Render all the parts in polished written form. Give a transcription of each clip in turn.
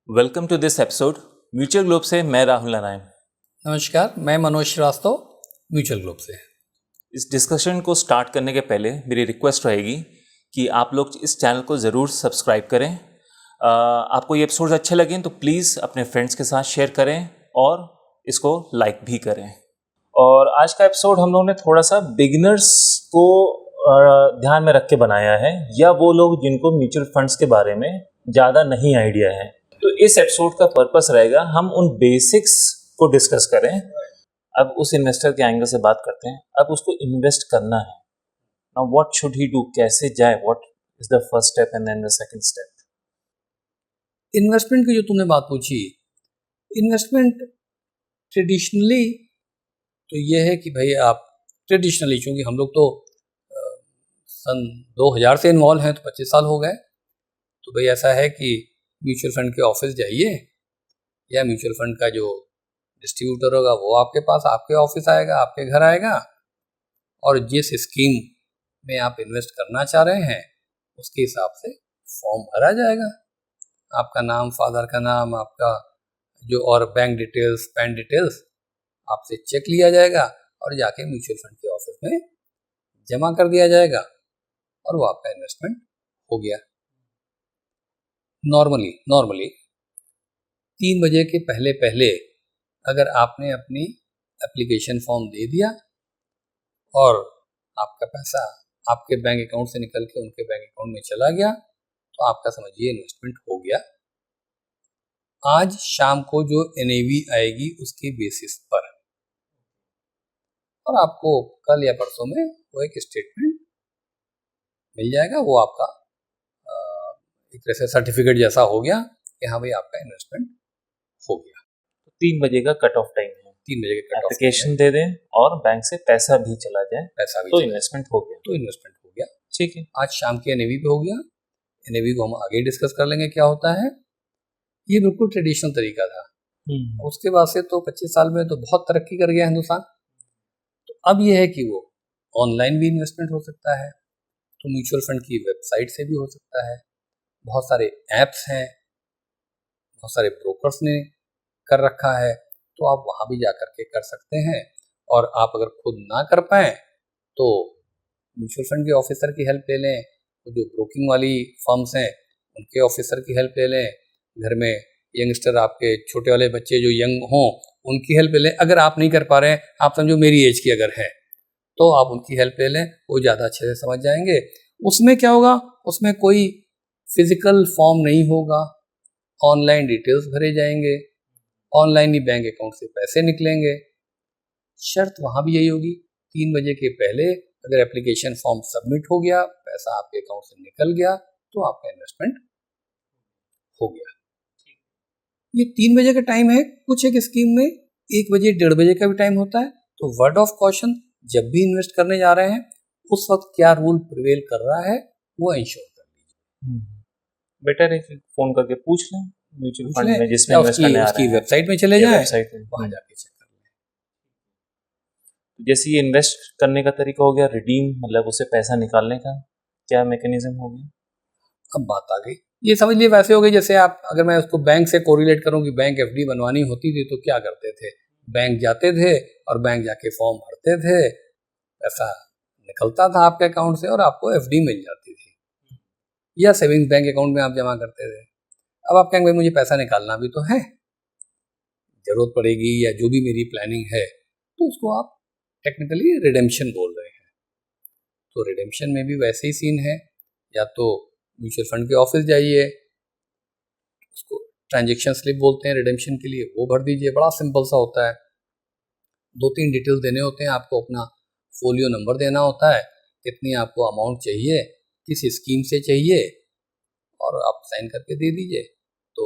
Welcome to this episode mutual globe से मैं राहुल नारायण। नमस्कार, मैं मनोज श्रीवास्तव म्यूचुअल ग्लोब से। इस डिस्कशन को स्टार्ट करने के पहले मेरी रिक्वेस्ट रहेगी कि आप लोग इस चैनल को ज़रूर सब्सक्राइब करें। आपको ये एपिसोड अच्छे लगें तो प्लीज़ अपने फ्रेंड्स के साथ शेयर करें और इसको लाइक भी करें। और आज का एपिसोड हम लोगों ने थोड़ा सा बिगिनर्स को ध्यान में रख के बनाया है, या वो लोग जिनको म्यूचुअल फंड्स के बारे में ज़्यादा नहीं आइडिया है। तो इस एपिसोड का पर्पस रहेगा हम उन बेसिक्स को डिस्कस करें। अब उस इन्वेस्टर के एंगल से बात करते हैं। अब उसको इन्वेस्ट करना है, now what should he do, कैसे जाए, what is the first step and then the second step. Investment की जो तुमने बात पूछी, इन्वेस्टमेंट ट्रेडिशनली तो ये है कि भाई आप ट्रेडिशनली, चूँकि हम लोग तो सन 2000 से इन्वॉल्व हैं, तो 25 साल हो गए। तो भाई ऐसा है कि म्यूचुअल फंड के ऑफिस जाइए, या म्यूचुअल फंड का जो डिस्ट्रीब्यूटर होगा वो आपके पास, आपके ऑफिस आएगा, आपके घर आएगा, और जिस स्कीम में आप इन्वेस्ट करना चाह रहे हैं उसके हिसाब से फॉर्म भरा जाएगा। आपका नाम, फादर का नाम, आपका जो और बैंक डिटेल्स, पैन डिटेल्स आपसे चेक लिया जाएगा और जाके म्यूचुअल फंड के ऑफिस में जमा कर दिया जाएगा और वो आपका इन्वेस्टमेंट हो गया। नॉर्मली 3 बजे के पहले पहले अगर आपने अपनी एप्लीकेशन फॉर्म दे दिया और आपका पैसा आपके बैंक अकाउंट से निकल के उनके बैंक अकाउंट में चला गया, तो आपका समझिए इन्वेस्टमेंट हो गया। आज शाम को जो एनएवी आएगी उसके बेसिस पर, और आपको कल या परसों में वो एक स्टेटमेंट मिल जाएगा। वो आपका एक तरह से सर्टिफिकेट जैसा हो गया कि हाँ भाई आपका इन्वेस्टमेंट हो गया। 3 बजे का कट ऑफ टाइम है, 3 बजे के कट ऑफ एप्लीकेशन दे दें और बैंक से पैसा भी चला जाए, पैसा भी तो इन्वेस्टमेंट हो गया। हो गया। ठीक है, आज शाम के एनएवी पे हो गया। एनएवी को हम आगे डिस्कस कर लेंगे क्या होता है। ये बिल्कुल ट्रेडिशनल तरीका था। उसके बाद से तो 25 साल में तो बहुत तरक्की कर गया हिंदुस्तान। तो अब ये है कि वो ऑनलाइन भी इन्वेस्टमेंट हो सकता है, तो म्यूचुअल फंड की वेबसाइट से भी हो सकता है। बहुत सारे ऐप्स हैं, बहुत सारे ब्रोकर्स ने कर रखा है, तो आप वहाँ भी जा कर के कर सकते हैं। और आप अगर खुद ना कर पाएँ तो म्यूचुअल फंड के ऑफिसर की हेल्प ले लें, जो ब्रोकिंग वाली फर्म्स हैं उनके ऑफिसर की हेल्प ले लें। घर में यंगस्टर, आपके छोटे वाले बच्चे जो यंग हों उनकी हेल्प ले लें। अगर आप नहीं कर पा रहे हैं, आप समझो मेरी एज की अगर है, तो आप उनकी हेल्प ले लें, वो ज़्यादा अच्छे से समझ जाएंगे। उसमें क्या होगा, उसमें कोई फिजिकल फॉर्म नहीं होगा, ऑनलाइन डिटेल्स भरे जाएंगे, ऑनलाइन ही बैंक अकाउंट से पैसे निकलेंगे। शर्त वहाँ भी यही होगी, 3 बजे के पहले अगर एप्लीकेशन फॉर्म सबमिट हो गया, पैसा आपके अकाउंट से निकल गया, तो आपका इन्वेस्टमेंट हो गया। ये 3 बजे का टाइम है। कुछ एक स्कीम में 1 बजे 1:30 बजे का भी टाइम होता है। तो वर्ड ऑफ कॉशन, जब भी इन्वेस्ट करने जा रहे हैं उस वक्त क्या रूल प्रिवेल कर रहा है वो इंश्योर कर लीजिए। बेटर है कि फोन करके पूछ लें म्यूचुअल फंड में जिसमें इन्वेस्ट करने आ रहे उसकी हैं, वेबसाइट में चले जाएं, वेबसाइट में वहाँ जाके चेक कर लें। जैसे ये इन्वेस्ट करने का तरीका हो गया, रिडीम मतलब उसे पैसा निकालने का क्या मैकेनिज्म हो गया। अब बात आ गई, ये समझ लिए वैसे हो गई जैसे आप, अगर मैं उसको बैंक से कोरिलेट करूं कि बैंक एफडी बनवानी होती थी तो क्या करते थे, बैंक जाते थे और बैंक जाके फॉर्म भरते थे, पैसा निकलता था आपके अकाउंट से और आपको एफडी मिल जाती थी, या सेविंग्स बैंक अकाउंट में आप जमा करते थे। अब आप कहेंगे मुझे पैसा निकालना भी तो है, जरूरत पड़ेगी या जो भी मेरी प्लानिंग है, तो उसको आप टेक्निकली रिडेम्पशन बोल रहे हैं। तो रिडेम्पशन में भी वैसे ही सीन है, या तो म्यूचुअल फंड के ऑफिस जाइए, उसको ट्रांजेक्शन स्लिप बोलते हैं रिडेम्पशन के लिए, वो भर दीजिए। बड़ा सिंपल सा होता है, 2-3 डिटेल्स देने होते हैं आपको, अपना फोलियो नंबर देना होता है, कितनी आपको अमाउंट चाहिए, किस स्कीम से चाहिए, और आप साइन करके दे दीजिए, तो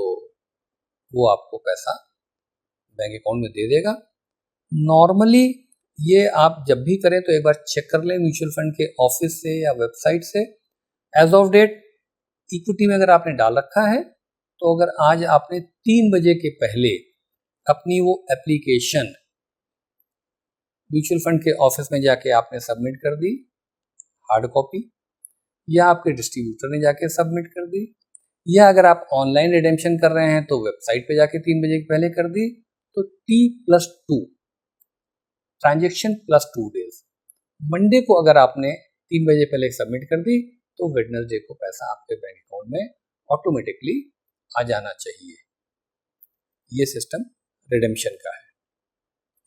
वो आपको पैसा बैंक अकाउंट में दे देगा। नॉर्मली ये आप जब भी करें तो एक बार चेक कर लें म्यूचुअल फंड के ऑफिस से या वेबसाइट से। एज ऑफ डेट इक्विटी में अगर आपने डाल रखा है, तो अगर आज आपने 3 बजे के पहले अपनी वो एप्लीकेशन म्यूचुअल फंड के ऑफिस में जाके आपने सबमिट कर दी हार्ड कॉपी, या आपके डिस्ट्रीब्यूटर ने जाके सबमिट कर दी, या अगर आप ऑनलाइन रिडेम्पशन कर रहे हैं तो वेबसाइट पे जाके 3 बजे के पहले कर दी तो T+2 transaction plus 2 days. Monday को अगर आपने 3 बजे पहले सबमिट कर दी तो वेडनेसडे को पैसा आपके बैंक अकाउंट में ऑटोमेटिकली आ जाना चाहिए। ये सिस्टम रिडेम्पशन का है।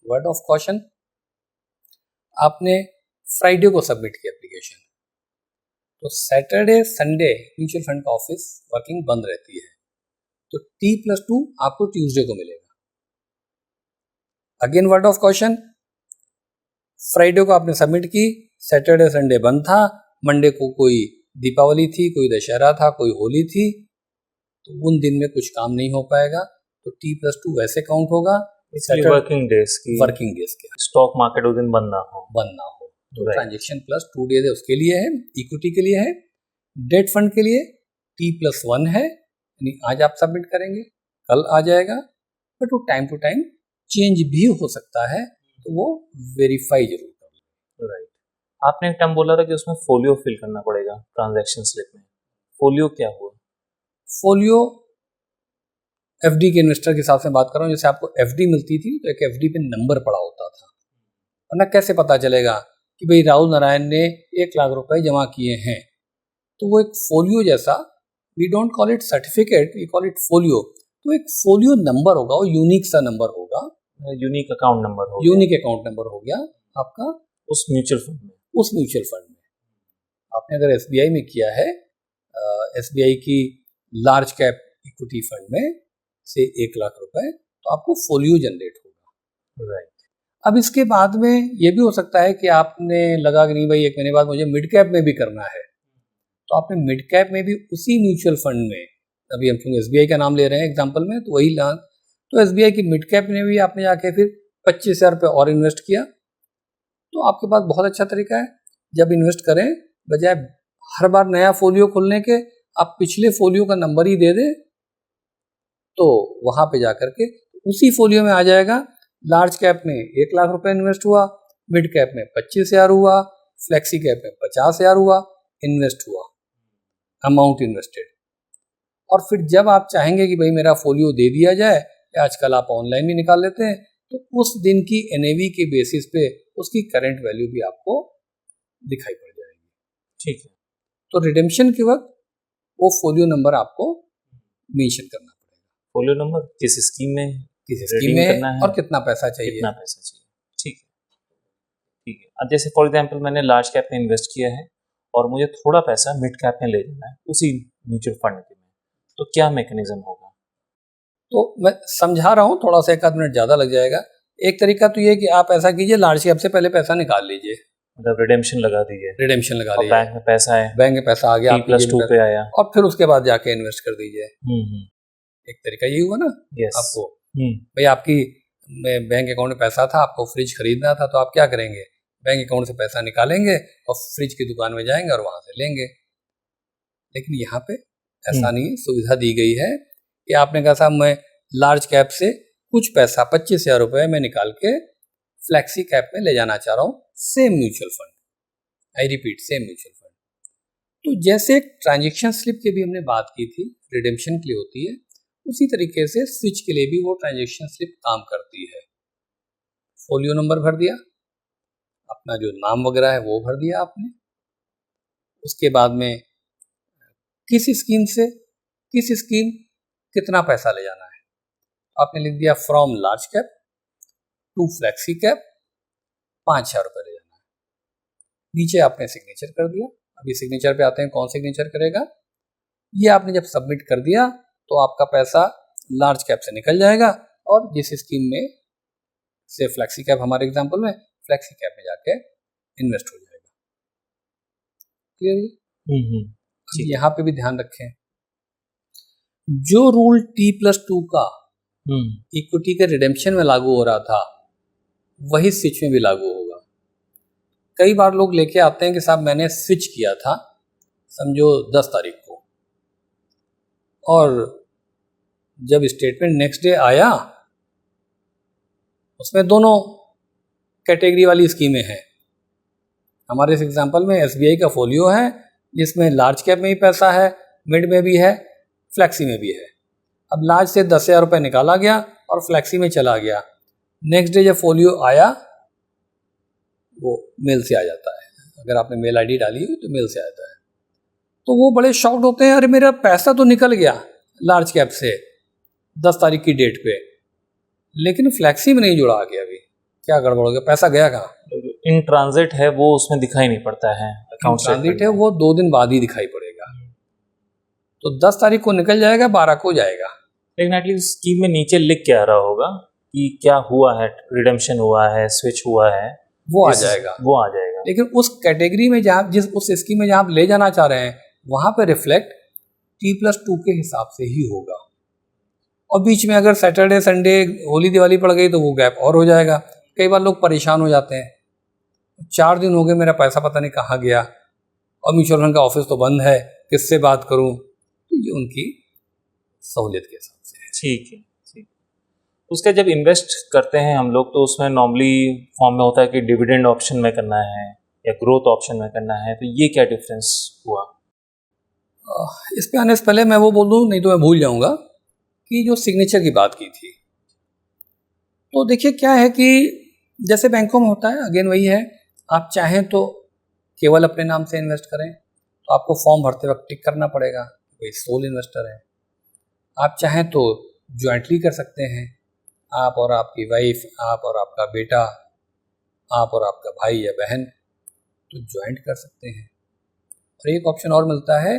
वर्ड ऑफ कॉशन, आपने फ्राइडे को सबमिट किया एप्लीकेशन तो सैटरडे संडे म्यूचुअल फंड का ऑफिस वर्किंग बंद रहती है, तो T+2 आपको ट्यूसडे को मिलेगा। Again word of caution, Friday को आपने सबमिट की, सैटरडे संडे बंद था, मंडे को कोई दीपावली थी, कोई दशहरा था, कोई होली थी, तो उन दिन में कुछ काम नहीं हो पाएगा, तो T+2 वैसे काउंट होगा वर्किंग डेज के स्टॉक मार्केट उस दिन बंद ना हो। तो ट्रांजेक्शन प्लस 2 डेज है, उसके लिए है, इक्विटी के लिए है। डेट फंड के लिए T+1 है, यानी आज आप सबमिट करेंगे कल आ जाएगा, बट वो टाइम टू टाइम चेंज भी हो सकता है, तो वो वेरीफाई जरूर करें। राइट। आपने एक टर्म बोला था कि उसमें फोलियो फिल करना पड़ेगा ट्रांजैक्शन स्लिप में, फोलियो क्या हुआ? फोलियो एफडी के इन्वेस्टर के हिसाब से बात कर रहा हूँ, जैसे आपको एफडी मिलती थी तो एक एफडी पे नंबर पड़ा होता था, वरना कैसे पता चलेगा कि भाई राहुल नारायण ने 1 लाख रुपए जमा किए हैं, तो वो एक फोलियो जैसा, we don't call it certificate, we call it folio, तो एक फोलियो नंबर होगा, वो यूनिक सा नंबर होगा, यूनिक अकाउंट नंबर हो यूनिक अकाउंट नंबर हो गया आपका उस म्यूचुअल फंड में। आपने अगर एसबीआई में किया है, एसबीआई की लार्ज कैप इक्विटी फंड में से 1 लाख रुपए, तो आपको फोलियो जनरेट होगा। राइट। अब इसके बाद में ये भी हो सकता है कि आपने लगा कि नहीं भाई 1 महीने बाद मुझे मिड कैप में भी करना है, तो आपने मिड कैप में भी उसी म्यूचुअल फंड में, अभी हम क्योंकि एसबीआई का नाम ले रहे हैं एग्जांपल में, तो वही तो एसबीआई की मिड कैप में भी आपने जाके फिर 25,000 रुपये और इन्वेस्ट किया, तो आपके पास बहुत अच्छा तरीका है, जब इन्वेस्ट करें बजाय हर बार नया फोलियो खोलने के आप पिछले फोलियो का नंबर ही दे दें, तो वहां पे जाकर के उसी फोलियो में आ जाएगा। लार्ज कैप में 1 लाख रुपए इन्वेस्ट हुआ, मिड कैप में 25,000 हुआ, फ्लेक्सी कैप में 50,000 हुआ, इन्वेस्ट हुआ, अमाउंट इन्वेस्टेड। और फिर जब आप चाहेंगे कि भाई मेरा फोलियो दे दिया जाए, या आजकल आप ऑनलाइन भी निकाल लेते हैं, तो उस दिन की एनएवी के बेसिस पे उसकी करंट वैल्यू भी आपको दिखाई पड़ जाएगी। ठीक है। तो रिडेम्पशन के वक्त वो फोलियो नंबर आपको मेंशन करना पड़ेगा। फोलियो नंबर किस स्कीम में है और कितना पैसा चाहिए। ठीक है। अब जैसे फॉर एग्जांपल मैंने लार्ज कैप में इन्वेस्ट किया है और मुझे थोड़ा पैसा मिड कैप में ले जाना है उसी म्यूचुअल फंड में, तो क्या मैकेनिज्म होगा? तो मैं समझा रहा हूँ, थोड़ा सा 1 आध मिनट ज़्यादा लग जाएगा। एक तरीका तो ये कि आप ऐसा कीजिए, लार्ज कैप से पहले पैसा निकाल लीजिए, मतलब रिडेम्पशन लगा दीजिए, बैंक में पैसा है, बैंक में पैसा आ गया, T+2 पे आया, और फिर उसके बाद जाके इन्वेस्ट कर दीजिए। एक तरीका ये हुआ ना। आपको भाई आपकी बैंक अकाउंट में पैसा था, आपको फ्रिज खरीदना था, तो आप क्या करेंगे, बैंक अकाउंट से पैसा निकालेंगे और फ्रिज की दुकान में जाएंगे और वहां से लेंगे। लेकिन यहाँ पे ऐसा नहीं, सुविधा दी गई है कि आपने कहा साहब मैं लार्ज कैप से कुछ पैसा 25,000 रुपये में निकाल के फ्लैक्सी कैप में ले जाना चाह रहा हूँ, same mutual fund, I repeat same mutual fund. तो जैसे ट्रांजेक्शन स्लिप की भी हमने बात की थी, रिडेम्पशन के लिए होती है, उसी तरीके से स्विच के लिए भी वो ट्रांजेक्शन स्लिप काम करती है। फोलियो नंबर भर दिया, अपना जो नाम वगैरह है वो भर दिया आपने, उसके बाद में किस स्कीम कितना पैसा ले जाना है आपने लिख दिया, from large cap to flexi cap 5,000 रुपये ले जाना है। नीचे आपने सिग्नेचर कर दिया। अभी सिग्नेचर पे आते हैं, कौन सिग्नेचर करेगा। ये आपने जब सबमिट कर दिया तो आपका पैसा लार्ज कैप से निकल जाएगा और जिस स्कीम में से फ्लैक्सी कैप, हमारे एग्जांपल में फ्लैक्सी कैप में जाके इन्वेस्ट हो जाएगा। क्लियर? यहाँ पे भी ध्यान रखें, जो रूल T+2 का इक्विटी के रिडेम्पशन में लागू हो रहा था वही स्विच में भी लागू होगा। कई बार लोग लेके आते हैं कि साहब मैंने स्विच किया था समझो 10 तारीख को, और जब स्टेटमेंट नेक्स्ट डे आया उसमें दोनों कैटेगरी वाली स्कीमें हैं। हमारे इस एग्जांपल में एसबीआई का फोलियो है जिसमें लार्ज कैप में ही पैसा है, मिड में भी है, फ्लैक्सी में भी है। अब लार्ज से 10,000 रुपये निकाला गया और फ्लैक्सी में चला गया, नेक्स्ट डे जब फोलियो आया वो मेल से आ जाता है, अगर आपने मेल आईडी डाली हुई तो मेल से आ जाता है। तो वो बड़े शॉक्ड होते हैं, अरे मेरा पैसा तो निकल गया लार्ज कैप से 10 तारीख की डेट पे, लेकिन फ्लैक्सी में नहीं जुड़ा आगे, अभी क्या गड़बड़ हो गया, पैसा गया कहाँ? इन ट्रांजिट है वो उसमें दिखाई नहीं पड़ता है, अकाउंट ट्रांजिट है वो 2 दिन बाद ही दिखाई पड़ेगा। तो 10 तारीख को निकल जाएगा, 12 को जाएगा। लेकिन एटलीस्ट स्कीम में नीचे लिख के आ रहा होगा कि क्या हुआ है, रिडेम्पशन हुआ है, स्विच हुआ है, वो आ जाएगा, वो आ जाएगा। लेकिन उस कैटेगरी में जहाँ उस स्कीम में जहाँ आप ले जाना चाह रहे हैं वहाँ पे रिफ्लेक्ट T+2 के हिसाब से ही होगा। और बीच में अगर सैटरडे संडे होली दिवाली पड़ गई तो वो गैप और हो जाएगा। कई बार लोग परेशान हो जाते हैं, 4 दिन हो गए मेरा पैसा पता नहीं कहाँ गया और म्यूचुअल फंड का ऑफिस तो बंद है, किससे बात करूँ? तो ये उनकी सहूलियत के हिसाब से है। ठीक है, ठीक। उसका जब इन्वेस्ट करते हैं हम लोग तो उसमें नॉर्मली फॉर्म में होता है कि डिविडेंड ऑप्शन में करना है या ग्रोथ ऑप्शन में करना है, तो ये क्या डिफरेंस हुआ? इस पे आने से पहले मैं वो बोल दूँ, नहीं तो मैं भूल जाऊँगा, कि जो सिग्नेचर की बात की थी, तो देखिए क्या है कि जैसे बैंकों में होता है, अगेन वही है, आप चाहें तो केवल अपने नाम से इन्वेस्ट करें तो आपको फॉर्म भरते वक्त टिक करना पड़ेगा, वही सोल इन्वेस्टर है। आप चाहें तो ज्वाइंटली कर सकते हैं, आप और आपकी वाइफ, आप और आपका बेटा, आप और आपका भाई या बहन, तो ज्वाइंट कर सकते हैं। और एक ऑप्शन और मिलता है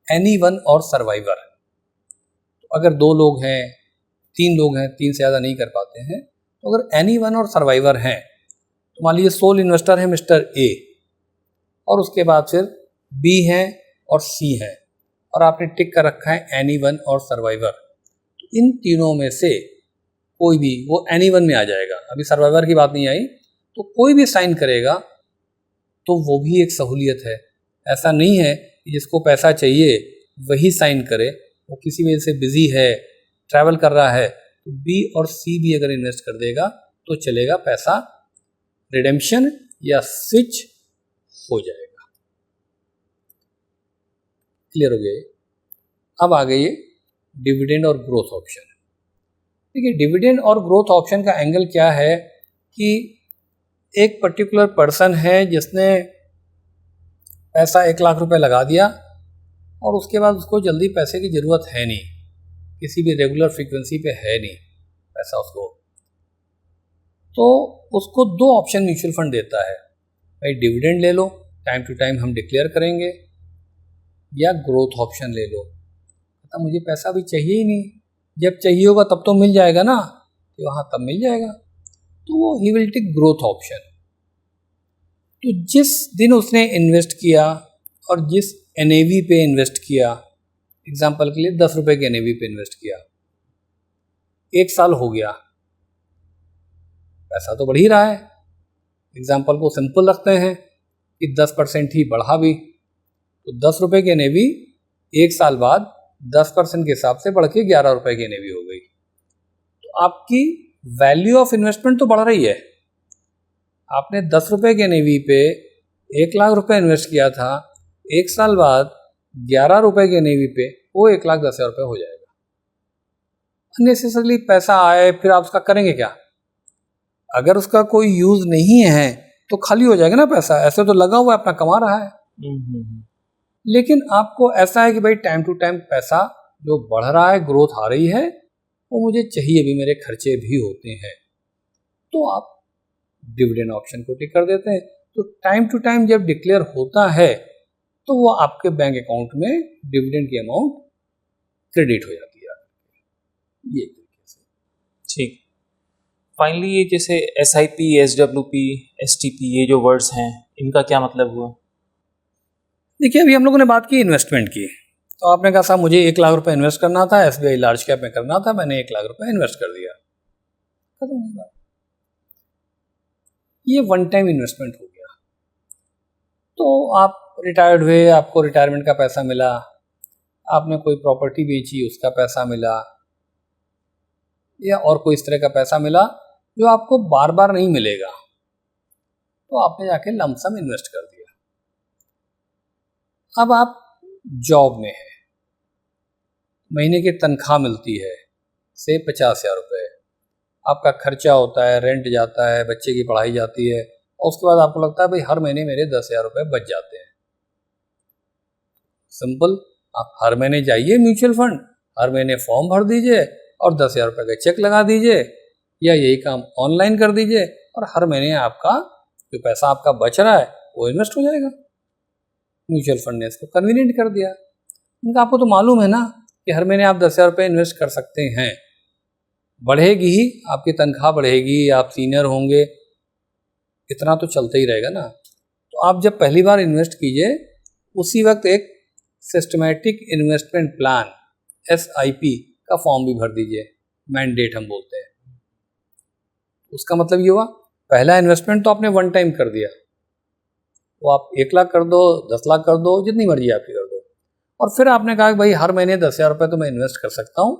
एनीवन और सर्वाइवर। तो अगर 2 लोग हैं, 3 लोग हैं, 3 से ज़्यादा नहीं कर पाते हैं, तो अगर एनीवन और सर्वाइवर हैं तो मान लीजिए सोल इन्वेस्टर है मिस्टर ए और उसके बाद फिर बी हैं और सी हैं और आपने टिक कर रखा है एनीवन और सर्वाइवर, तो इन तीनों में से कोई भी, वो एनीवन में आ जाएगा, अभी सर्वाइवर की बात नहीं आई, तो कोई भी साइन करेगा तो वो भी एक सहूलियत है। ऐसा नहीं है कि जिसको पैसा चाहिए वही साइन करे, वो किसी वजह से बिजी है, ट्रैवल कर रहा है, तो बी और सी भी अगर इन्वेस्ट कर देगा तो चलेगा, पैसा रिडेम्पशन या स्विच हो जाएगा। क्लियर हो गया? अब आ गई डिविडेंड और ग्रोथ ऑप्शन। देखिए डिविडेंड और ग्रोथ ऑप्शन का एंगल क्या है कि एक पर्टिकुलर पर्सन है जिसने पैसा 1 लाख रुपए लगा दिया और उसके बाद उसको जल्दी पैसे की ज़रूरत है नहीं, किसी भी रेगुलर फ्रीक्वेंसी पे है नहीं पैसा उसको, तो उसको 2 ऑप्शन म्यूचुअल फंड देता है, भाई डिविडेंड ले लो, टाइम टू टाइम हम डिक्लेयर करेंगे, या ग्रोथ ऑप्शन ले लो, तो मुझे पैसा भी चाहिए ही नहीं, जब चाहिए होगा तब तो मिल जाएगा ना, तो वहाँ तब मिल जाएगा, तो वो he will take growth option. तो जिस दिन उसने इन्वेस्ट किया और जिस NAV पे इन्वेस्ट किया, एग्जाम्पल के लिए 10 रुपये के NAV पे इन्वेस्ट किया, 1 साल हो गया, पैसा तो बढ़ ही रहा है, एग्जाम्पल को सिंपल रखते हैं कि 10% ही बढ़ा भी, तो 10 रुपये के NAV 1 साल बाद 10% के हिसाब से बढ़ के 11 रुपये की NAV हो गई। तो आपकी वैल्यू ऑफ इन्वेस्टमेंट तो बढ़ रही है, आपने 10 रुपये के NAV पे 1 लाख रुपए इन्वेस्ट किया था, 1 साल बाद 11 रुपये के NAV पे वो 1,10,000 रुपये हो जाएगा। अननेसेसरली पैसा आए फिर आप उसका करेंगे क्या? अगर उसका कोई यूज़ नहीं है तो खाली हो जाएगा ना पैसा, ऐसे तो लगा हुआ है, अपना कमा रहा है। लेकिन आपको ऐसा है कि भाई टाइम टू टाइम पैसा जो बढ़ रहा है, ग्रोथ आ रही है, वो मुझे चाहिए भी, मेरे खर्चे भी होते हैं, तो आप डिविडेंड ऑप्शन को टिक कर देते हैं। तो टाइम टू टाइम जब डिक्लेयर होता है तो वो आपके बैंक अकाउंट में डिविडेंड की अमाउंट क्रेडिट हो जाती है, ये तरीके से। ठीक। फाइनली ये जैसे SIP, SWP, STP, ये जो वर्ड्स हैं, इनका क्या मतलब हुआ? देखिए अभी हम लोगों ने बात की इन्वेस्टमेंट की, तो आपने कहा साहब मुझे 1 लाख रुपए इन्वेस्ट करना था, SBI लार्ज कैप में करना था, मैंने 1 लाख रुपए इन्वेस्ट कर दिया, खत्म हो गया, ये वन टाइम इन्वेस्टमेंट हो गया। तो आप रिटायर्ड हुए, आपको रिटायरमेंट का पैसा मिला, आपने कोई प्रॉपर्टी बेची उसका पैसा मिला, या और कोई इस तरह का पैसा मिला जो आपको बार बार नहीं मिलेगा, तो आपने जाके लमसम इन्वेस्ट कर दिया। अब आप जॉब में हैं, महीने की तनख्वाह मिलती है से 50,000 रुपये, आपका खर्चा होता है, रेंट जाता है, बच्चे की पढ़ाई जाती है, और उसके बाद आपको लगता है भाई हर महीने मेरे 10,000 रुपये बच जाते हैं। सिंपल, आप हर महीने जाइए म्यूचुअल फंड, हर महीने फॉर्म भर दीजिए और 10,000 रुपये का चेक लगा दीजिए, या यही काम ऑनलाइन कर दीजिए, और हर महीने आपका जो पैसा आपका बच रहा है वो इन्वेस्ट हो जाएगा। म्यूचुअल फंड ने इसको कन्वीनियंट कर दिया। उनका आपको तो मालूम है ना कि हर महीने आप 10,000 रुपये इन्वेस्ट कर सकते हैं, बढ़ेगी ही, आपकी तनख्वाह बढ़ेगी, आप सीनियर होंगे, इतना तो चलता ही रहेगा ना। तो आप जब पहली बार इन्वेस्ट कीजिए, उसी वक्त एक सिस्टमेटिक इन्वेस्टमेंट प्लान SIP का फॉर्म भी भर दीजिए, मैंडेट हम बोलते हैं। उसका मतलब ये हुआ, पहला इन्वेस्टमेंट तो आपने वन टाइम कर दिया, वो आप 1 लाख कर दो, 10 लाख कर दो, जितनी मर्जी आपकी कर दो, और फिर आपने कहा कि भाई हर महीने 10,000 रुपये तो मैं इन्वेस्ट कर सकता हूँ,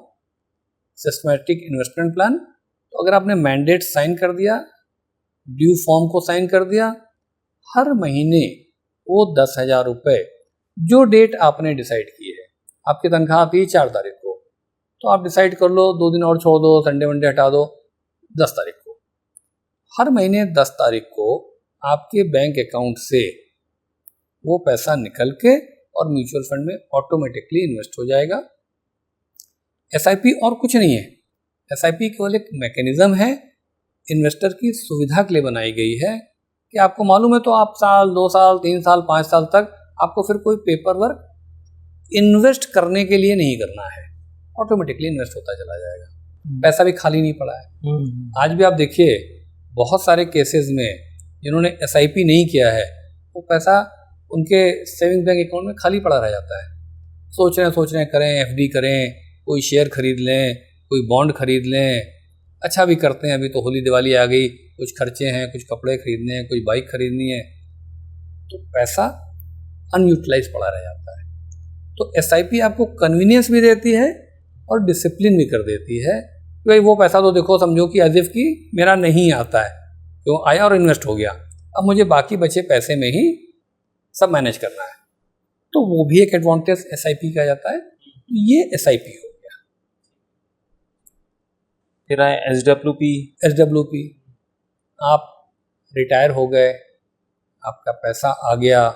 सिस्टमेटिक इन्वेस्टमेंट प्लान। तो अगर आपने मैंडेट साइन कर दिया, ड्यू फॉर्म को साइन कर दिया, हर महीने वो 10,000 रुपये जो डेट आपने डिसाइड की है, आपकी तनख्वाह आती है 4 तारीख को, तो आप डिसाइड कर लो 2 दिन और छोड़ दो, संडे वनडे हटा दो, 10 तारीख को, हर महीने 10 तारीख को आपके बैंक अकाउंट से वो पैसा निकल के और म्यूचुअल फंड में ऑटोमेटिकली इन्वेस्ट हो जाएगा। SIP और कुछ नहीं है, SIP केवल एक मैकेनिज्म है, इन्वेस्टर की सुविधा के लिए बनाई गई है कि आपको मालूम है तो आप साल, 2 साल, 3 साल, 5 साल तक आपको फिर कोई पेपर वर्क इन्वेस्ट करने के लिए नहीं करना है, ऑटोमेटिकली इन्वेस्ट होता चला जाएगा। पैसा भी खाली नहीं पड़ा है। आज भी आप देखिए बहुत सारे केसेस में जिन्होंने SIP नहीं किया है, वो पैसा उनके सेविंग बैंक अकाउंट में खाली पड़ा रह जाता है। सोच रहे हैं करें, FD करें, कोई शेयर खरीद लें, कोई बॉन्ड खरीद लें, अच्छा भी करते हैं, अभी तो होली दिवाली आ गई, कुछ खर्चे हैं, कुछ कपड़े खरीदने हैं, कोई बाइक खरीदनी है, तो पैसा अनयूटिलाइज पड़ा रह जाता है। तो SIP आपको कन्वीनियंस भी देती है और डिसिप्लिन भी कर देती है कि भाई वो पैसा तो देखो, समझो कि एज इफ कि मेरा नहीं आता है, क्यों आया और इन्वेस्ट हो गया, अब मुझे बाकी बचे पैसे में ही सब मैनेज करना है। तो वो भी एक एडवांटेज SIP का जाता है। ये SIP हो गया। फिर आए SWP, आप रिटायर हो गए, आपका पैसा आ गया,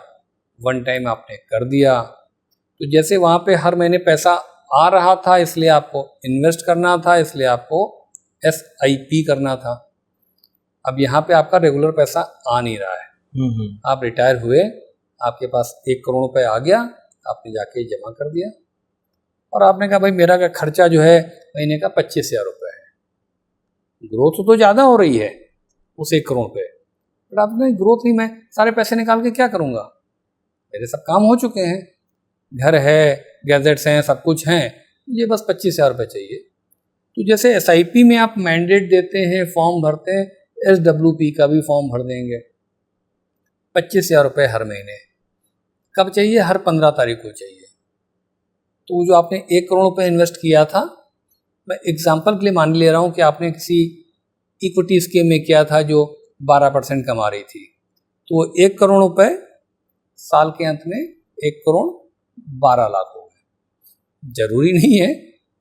वन टाइम आपने कर दिया, तो जैसे वहाँ पे हर महीने पैसा आ रहा था इसलिए आपको इन्वेस्ट करना था, इसलिए आपको SIP करना था। अब यहाँ पे आपका रेगुलर पैसा आ नहीं रहा है, आप रिटायर हुए, आपके पास 1 करोड़ रुपए आ गया, आपने जाके जमा कर दिया, और आपने कहा भाई मेरा का खर्चा जो है महीने का 25,000 रुपये है। ग्रोथ तो ज़्यादा हो रही है उस 1 करोड़ पे, बट आपने ग्रोथ ही, मैं सारे पैसे निकाल के क्या करूँगा, मेरे सब काम हो चुके हैं, घर है, गैजेट्स हैं, सब कुछ हैं, मुझे बस 25,000 रुपये चाहिए। तो जैसे SIP में आप मैंडेट देते हैं, फॉर्म भरते हैं, SWP का भी फॉर्म भर देंगे, 25,000 रुपये हर महीने, कब चाहिए, हर 15 तारीख को चाहिए। तो जो आपने 1 करोड़ रुपये इन्वेस्ट किया था, मैं एग्जाम्पल के लिए मान ले रहा हूँ कि आपने किसी इक्विटी स्कीम में किया था जो 12% कमा रही थी, तो 1 करोड़ रुपये साल के अंत में 1 करोड़ 12 लाख हो गए। जरूरी नहीं है,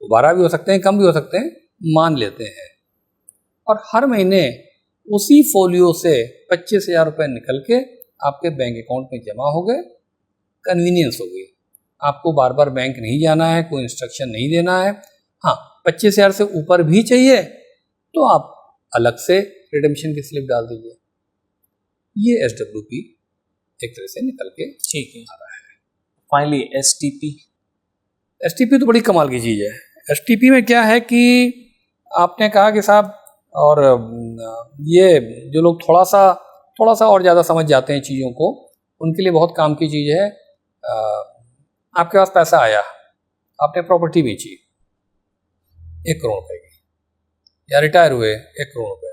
12 भी हो सकते हैं, कम भी हो सकते हैं, मान लेते हैं। और हर महीने उसी फोलियो से 25,000 रुपये निकल के आपके बैंक अकाउंट में जमा हो गए। कन्वीनियंस हो गई, आपको बार बार बैंक नहीं जाना है, कोई इंस्ट्रक्शन नहीं देना है। हाँ, 25,000 से ऊपर भी चाहिए तो आप अलग से रिडेम्पशन की स्लिप डाल दीजिए। ये SWP एक तरह से निकल के ठीक है। आ रहा है। फाइनली STP तो बड़ी कमाल की चीज़ है। STP में क्या है कि आपने कहा कि साहब, और ये जो लोग थोड़ा सा और ज़्यादा समझ जाते हैं चीज़ों को, उनके लिए बहुत काम की चीज़ है। आपके पास पैसा आया, आपने प्रॉपर्टी बेची 1 करोड़ रुपए की, या रिटायर हुए 1 करोड़ रुपए।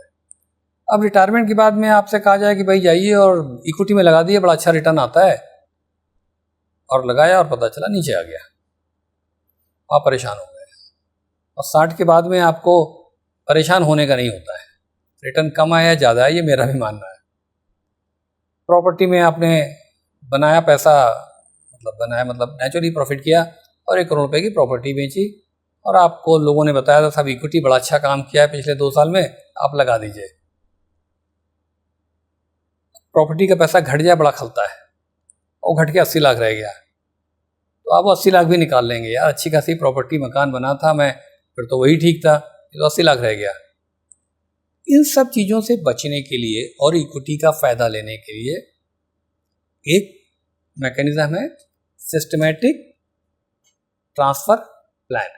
अब रिटायरमेंट के बाद में आपसे कहा जाए कि भाई जाइए और इक्विटी में लगा दिए, बड़ा अच्छा रिटर्न आता है, और लगाया और पता चला नीचे आ गया, आप परेशान हो गए। और 60 के बाद में आपको परेशान होने का नहीं होता है, रिटर्न कम आया ज़्यादा है, ये मेरा भी मानना है। प्रॉपर्टी में आपने बनाया पैसा, मतलब नेचुरली प्रॉफिट किया, और 1 करोड़ रुपए की प्रॉपर्टी बेची, और आपको लोगों ने बताया था साहब इक्विटी बड़ा अच्छा काम किया है पिछले 2 साल में, आप लगा दीजिए। प्रॉपर्टी का पैसा घट जाए बड़ा खलता है, और घट के 80 लाख रह गया, तो आप 80 लाख भी निकाल लेंगे, यार अच्छी खासी प्रॉपर्टी मकान बना था मैं, फिर तो वही ठीक था, ये तो 80 लाख रह गया। इन सब चीज़ों से बचने के लिए और इक्विटी का फ़ायदा लेने के लिए एक मैकेनिज्म है सिस्टमैटिक ट्रांसफ़र प्लान।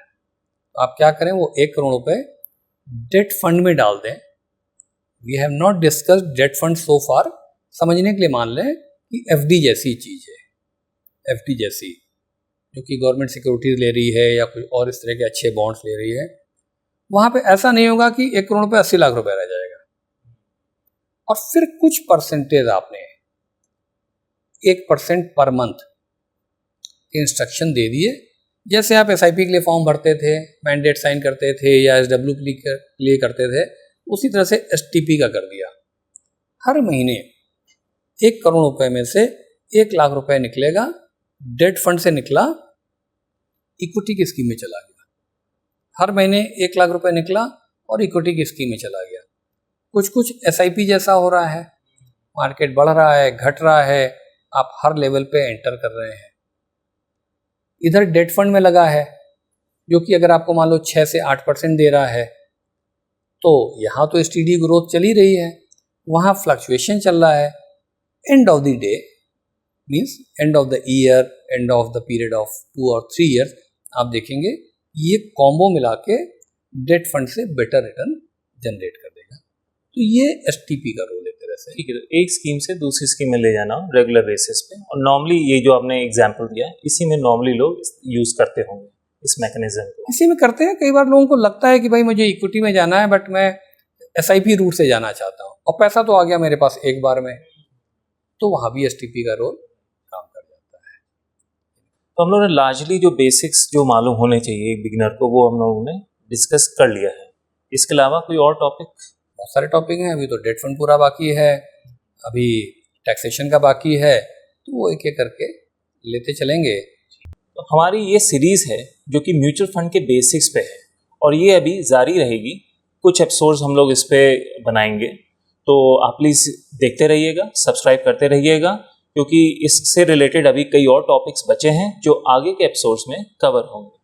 तो आप क्या करें, वो 1 करोड़ रुपए डेट फंड में डाल दें। We have not discussed debt fund so far. समझने के लिए मान लें कि एफडी जैसी चीज़ है, एफडी जैसी, जो कि गवर्नमेंट सिक्योरिटीज ले रही है या कोई और इस तरह के अच्छे बॉन्ड्स ले रही है। वहाँ पे ऐसा नहीं होगा कि 1 करोड़ रुपए 80 लाख रुपए रह जाएगा, और फिर कुछ परसेंटेज आपने 1% पर मंथ इंस्ट्रक्शन दे दिए। जैसे आप एसआईपी के लिए फॉर्म भरते थे, मैंडेट साइन करते थे या एसडब्ल्यू के लिए करते थे, उसी तरह से एसटीपी का कर दिया। हर महीने 1 करोड़ रुपए में से 1 लाख रुपए निकलेगा, डेट फंड से निकला, इक्विटी की स्कीम में चला गया। हर महीने 1 लाख रुपए निकला और इक्विटी की स्कीम में चला गया। कुछ कुछ एसआईपी जैसा हो रहा है, मार्केट बढ़ रहा है, घट रहा है, आप हर लेवल पे एंटर कर रहे हैं। इधर डेट फंड में लगा है, जो कि अगर आपको मान लो 6 से 8% दे रहा है, तो यहाँ तो स्टीडी ग्रोथ चली रही है, वहाँ फ्लक्चुएशन चल रहा है। End of the day means end of the year, end of the period of 2 और 3 ईयर्स, आप देखेंगे ये कॉम्बो मिला के डेट फंड से बेटर रिटर्न जनरेट कर देगा। तो ये एसटीपी का रोल है तरह से। ठीक है, तो एक स्कीम से दूसरी स्कीम में ले जाना रेगुलर बेसिस पे, और नॉर्मली ये जो आपने एग्जांपल दिया इसी में नॉर्मली लोग यूज़ करते होंगे इस मैकेनिज्म को। इसी में करते हैं। कई बार लोगों को लगता है कि भाई मुझे इक्विटी में जाना है, बट मैं एसआईपी रूट से जाना चाहता हूँ, और पैसा तो आ गया मेरे पास एक बार में, तो वहाँ भी एसटीपी का रोल काम कर जाता है। तो हम लोगों ने लार्जली जो बेसिक्स जो मालूम होने चाहिए एक बिगिनर को, वो हम लोगों ने डिस्कस कर लिया है। इसके अलावा कोई और टॉपिक? बहुत सारे टॉपिक हैं। अभी तो डेट फंड पूरा बाकी है, अभी टैक्सेशन का बाकी है, तो वो एक एक करके लेते चलेंगे। तो हमारी ये सीरीज़ है जो कि म्यूचुअल फंड के बेसिक्स पे है, और ये अभी जारी रहेगी। कुछ एपिसोड्स हम लोग इस पे बनाएंगे, तो आप प्लीज़ देखते रहिएगा, सब्सक्राइब करते रहिएगा, क्योंकि इससे रिलेटेड अभी कई और टॉपिक्स बचे हैं जो आगे के एपिसोड्स में कवर होंगे।